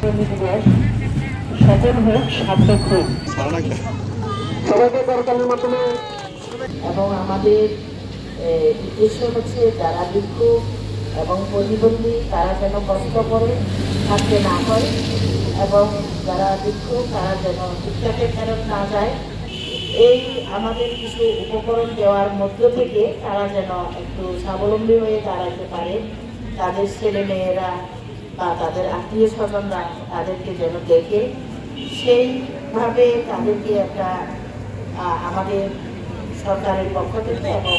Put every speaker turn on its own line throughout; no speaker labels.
প্রতিবন্ধী দিবস সফল হোক, সার্থক হোক। সবাইকে করতালির মাধ্যমে।
এবং আমাদের উদ্দেশ্য হচ্ছে যারা ভিক্ষুক এবং প্রতিবন্ধী তারা যেন কষ্ট করে থাকতে না হয় এবং যারা ভিক্ষুক তারা যেন ভিক্ষাকে ফেরত না যায়। এই আমাদের কিছু উপকরণ দেওয়ার মধ্য থেকে তারা যেন একটু স্বাবলম্বী হয়ে দাঁড়াতে পারে, তাদের ছেলে মেয়েরা বা তাদের আত্মীয় স্বজনরা তাদেরকে যেন দেখে সেইভাবে তাদেরকে একটা আমাদের সরকারের পক্ষ থেকে এবং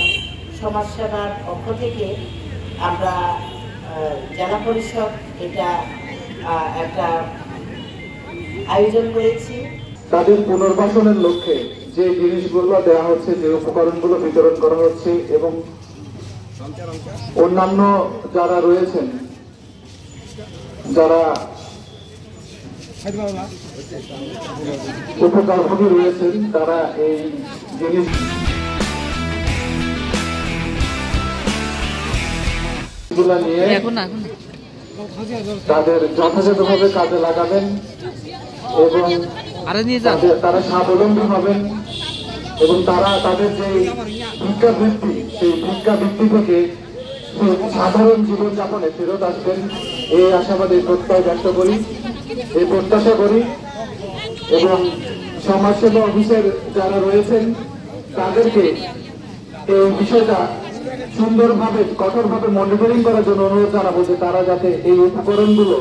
সমাজসেবার পক্ষ থেকে আমরা জেলা পরিষদ এটা একটা আয়োজন করেছি।
তাদের পুনর্বাসনের লক্ষ্যে যে জিনিসগুলো দেওয়া হচ্ছে, যে উপকরণগুলো বিতরণ করা হচ্ছে এবং অন্যান্য যারা রয়েছেন, যারা উপকারভোগী রয়েছেন, তারা এই জিনিস নিয়ে তাদের যথাযথভাবে কাজে লাগাবেন এবং তারা স্বাবলম্বী হবেন এবং তারা তাদের যে ভিক্ষাবৃত্তি, সেই ভিক্ষাবৃত্তি থেকে সাধারণ জীবনযাপনে ফেরত আসবেন এই আশাবাদী প্রত্যয় ব্যক্ত করি, এই প্রত্যাশা করি। এবং সমাজসেবা অফিসের যারা রয়েছেন তাদেরকে এই বিষয়টা সুন্দরভাবে কঠোরভাবে মনিটরিং করার জন্য অনুরোধ জানাবো যে তারা যাতে এই উপকরণগুলো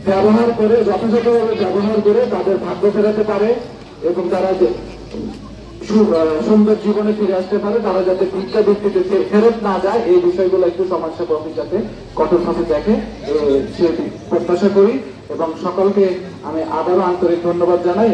ব্যবহার করে যথাযথভাবে ব্যবহার করে তাদের ভাগ্য ফেরাতে পারে এবং তারা যে সুন্দর জীবনে ফিরে আসতে পারে, তারা যাতে ভিক্ষাবৃত্তিতে ফেরত না যায় এই বিষয়গুলো একটু সমাজসেবা অফিস যাতে কঠোরভাবে দেখে সেটি প্রত্যাশা করি এবং সকলকে আমি আবারও আন্তরিক ধন্যবাদ জানাই।